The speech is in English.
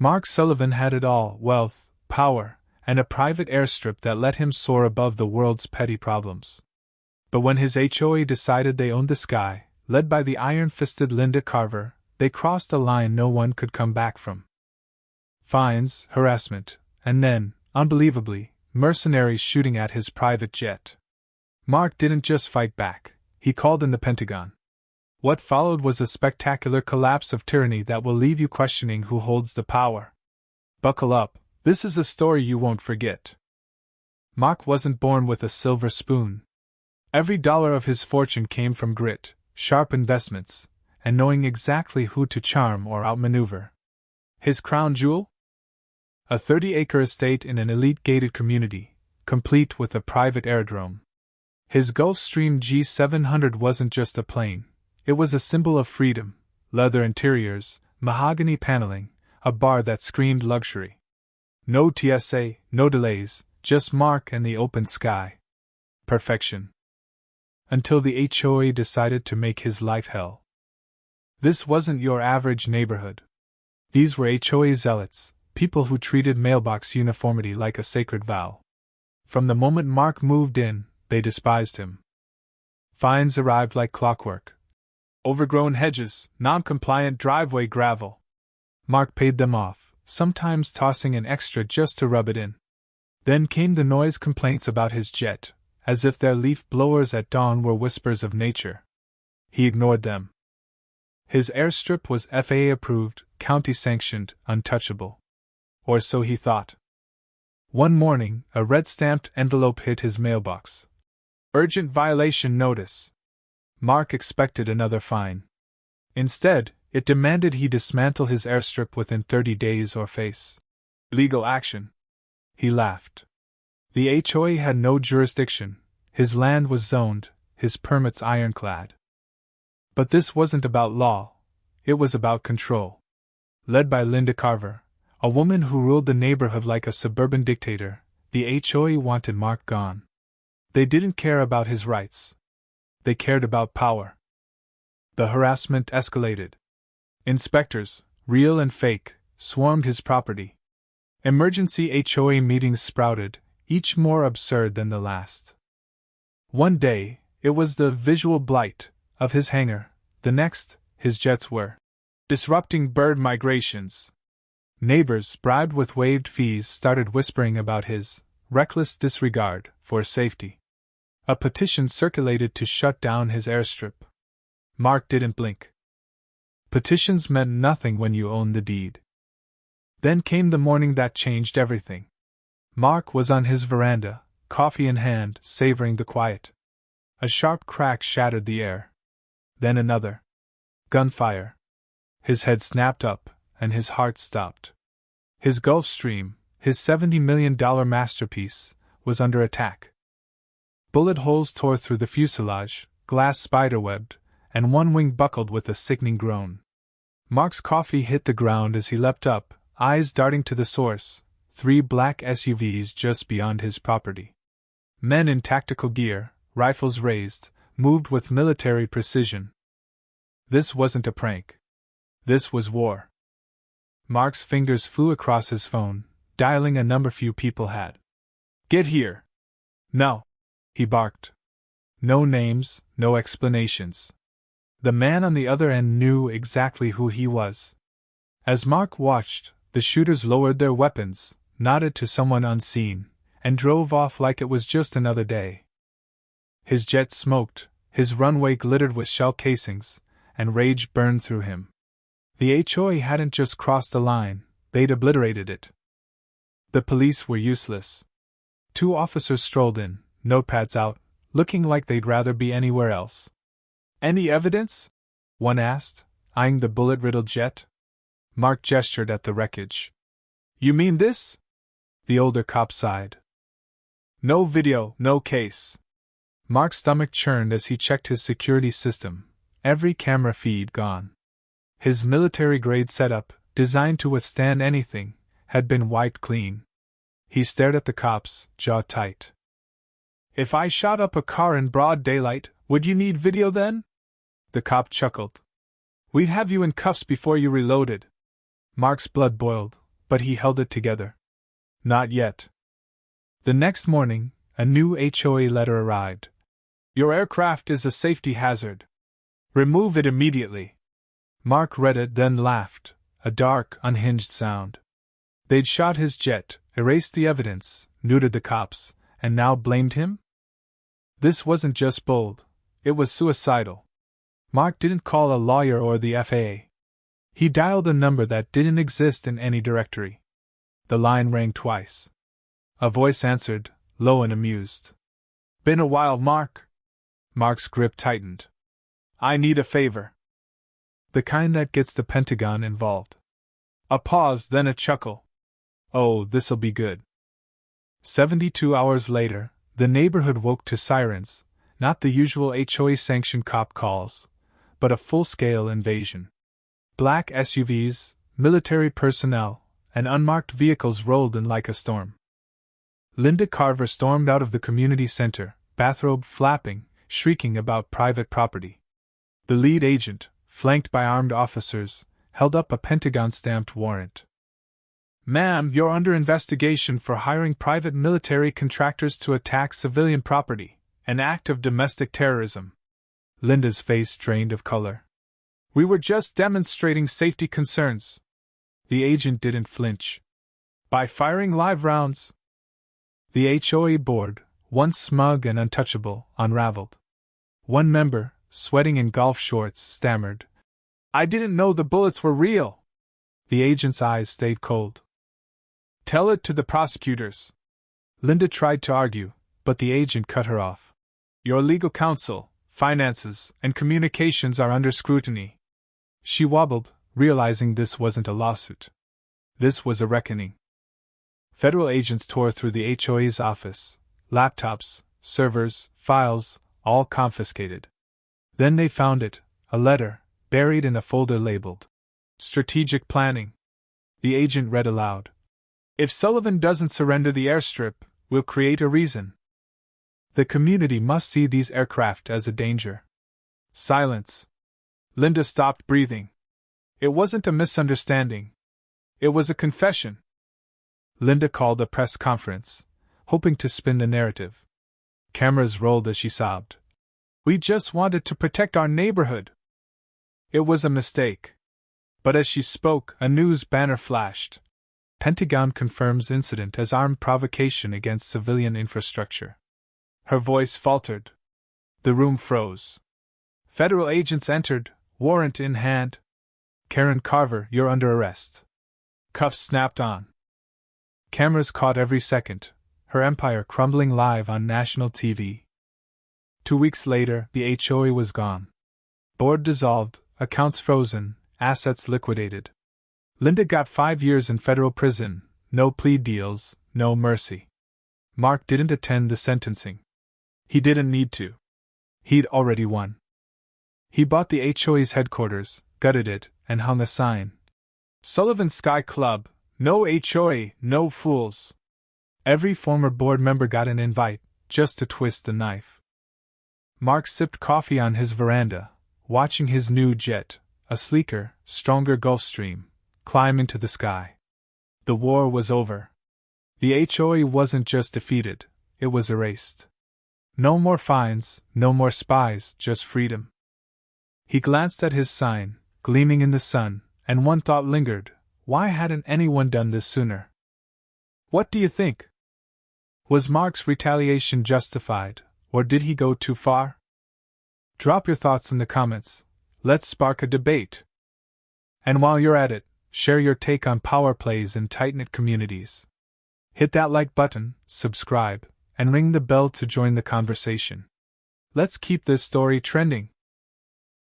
Mark Sullivan had it all: wealth, power, and a private airstrip that let him soar above the world's petty problems. But when his HOA decided they owned the sky, led by the iron-fisted Linda Carver, they crossed a line no one could come back from. Fines, harassment, and then, unbelievably, mercenaries shooting at his private jet. Mark didn't just fight back, he called in the Pentagon. What followed was a spectacular collapse of tyranny that will leave you questioning who holds the power. Buckle up, this is a story you won't forget. Mark wasn't born with a silver spoon. Every dollar of his fortune came from grit, sharp investments, and knowing exactly who to charm or outmaneuver. His crown jewel? A 30-acre estate in an elite gated community, complete with a private aerodrome. His Gulfstream G700 wasn't just a plane, it was a symbol of freedom: leather interiors, mahogany paneling, a bar that screamed luxury. No TSA, no delays, just Mark and the open sky. Perfection. Until the HOA decided to make his life hell. This wasn't your average neighborhood. These were HOA zealots, people who treated mailbox uniformity like a sacred vow. From the moment Mark moved in, they despised him. Fines arrived like clockwork. Overgrown hedges, non-compliant driveway gravel. Mark paid them off, sometimes tossing an extra just to rub it in. Then came the noise complaints about his jet, as if their leaf blowers at dawn were whispers of nature. He ignored them. His airstrip was FAA approved, county sanctioned, untouchable. Or so he thought. One morning, a red-stamped envelope hit his mailbox. Urgent violation notice. Mark expected another fine. Instead, it demanded he dismantle his airstrip within 30 days or face legal action. He laughed. The HOA had no jurisdiction, his land was zoned, his permits ironclad. But this wasn't about law, it was about control. Led by Linda Carver, a woman who ruled the neighborhood like a suburban dictator, the HOA wanted Mark gone. They didn't care about his rights. They cared about power. The harassment escalated. Inspectors, real and fake, swarmed his property. Emergency HOA meetings sprouted, each more absurd than the last. One day, it was the visual blight of his hangar; the next, his jets were disrupting bird migrations. Neighbors, bribed with waived fees, started whispering about his reckless disregard for safety. A petition circulated to shut down his airstrip. Mark didn't blink. Petitions meant nothing when you owned the deed. Then came the morning that changed everything. Mark was on his veranda, coffee in hand, savoring the quiet. A sharp crack shattered the air. Then another. Gunfire. His head snapped up, and his heart stopped. His Gulfstream, his $70 million masterpiece, was under attack. Bullet holes tore through the fuselage, glass spiderwebbed, and one wing buckled with a sickening groan. Mark's coffee hit the ground as he leapt up, eyes darting to the source: 3 black SUVs just beyond his property. Men in tactical gear, rifles raised, moved with military precision. This wasn't a prank. This was war. Mark's fingers flew across his phone, dialing a number few people had. "Get here!" "No!" he barked. No names, no explanations. The man on the other end knew exactly who he was. As Mark watched, the shooters lowered their weapons, nodded to someone unseen, and drove off like it was just another day. His jet smoked, his runway glittered with shell casings, and rage burned through him. The HOA hadn't just crossed the line, they'd obliterated it. The police were useless. 2 officers strolled in, notepads out, looking like they'd rather be anywhere else. "Any evidence?" one asked, eyeing the bullet-riddled jet. Mark gestured at the wreckage. "You mean this?" The older cop sighed. "No video, no case." Mark's stomach churned as he checked his security system, every camera feed gone. His military-grade setup, designed to withstand anything, had been wiped clean. He stared at the cops, jaw tight. "If I shot up a car in broad daylight, would you need video then?" The cop chuckled. "We'd have you in cuffs before you reloaded." Mark's blood boiled. but he held it together. Not yet. The next morning, a new HOA letter arrived. Your aircraft is a safety hazard. Remove it immediately. Mark read it, then laughed, a dark, unhinged sound. They'd shot his jet, erased the evidence, neutered the cops, and now blamed him? This wasn't just bold, it was suicidal. Mark didn't call a lawyer or the FAA. He dialed a number that didn't exist in any directory. The line rang twice. A voice answered, low and amused. Been a while, Mark. Mark's grip tightened. I need a favor. The kind that gets the Pentagon involved. A pause, then a chuckle. Oh, this'll be good. 72 hours later, the neighborhood woke to sirens, not the usual HOA-sanctioned cop calls, but a full-scale invasion. Black SUVs, military personnel, and unmarked vehicles rolled in like a storm. Linda Carver stormed out of the community center, bathrobe flapping, shrieking about private property. The lead agent, flanked by armed officers, held up a Pentagon-stamped warrant. Ma'am, you're under investigation for hiring private military contractors to attack civilian property, an act of domestic terrorism. Linda's face drained of color. We were just demonstrating safety concerns. The agent didn't flinch. By firing live rounds. The HOA board, once smug and untouchable, unraveled. One member, sweating in golf shorts, stammered, I didn't know the bullets were real. The agent's eyes stayed cold. Tell it to the prosecutors. Linda tried to argue, but the agent cut her off. Your legal counsel, finances, and communications are under scrutiny. She wobbled, realizing this wasn't a lawsuit. This was a reckoning. Federal agents tore through the HOA's office, laptops, servers, files, all confiscated. Then they found it, a letter, buried in a folder labeled Strategic Planning. The agent read aloud. If Sullivan doesn't surrender the airstrip, we'll create a reason. The community must see these aircraft as a danger. Silence. Linda stopped breathing. It wasn't a misunderstanding. It was a confession. Linda called a press conference, hoping to spin the narrative. Cameras rolled as she sobbed. We just wanted to protect our neighborhood. It was a mistake. But as she spoke, a news banner flashed. Pentagon confirms incident as armed provocation against civilian infrastructure. Her voice faltered. The room froze. Federal agents entered, warrant in hand. Karen Carver, you're under arrest. Cuffs snapped on. Cameras caught every second, her empire crumbling live on national TV. 2 weeks later, the HOA was gone. Board dissolved, accounts frozen, assets liquidated. Linda got 5 years in federal prison, no plea deals, no mercy. Mark didn't attend the sentencing. He didn't need to. He'd already won. He bought the HOA's headquarters, gutted it, and hung a sign. Sullivan Sky Club, no HOA, no fools. Every former board member got an invite, just to twist the knife. Mark sipped coffee on his veranda, watching his new jet, a sleeker, stronger Gulfstream, climb into the sky. The war was over. The HOA wasn't just defeated, it was erased. No more fines, no more spies, just freedom. He glanced at his sign, gleaming in the sun, and one thought lingered. Why hadn't anyone done this sooner? What do you think? Was Mark's retaliation justified, or did he go too far? Drop your thoughts in the comments. Let's spark a debate. And while you're at it, share your take on power plays in tight-knit communities. Hit that like button, subscribe, and ring the bell to join the conversation. Let's keep this story trending.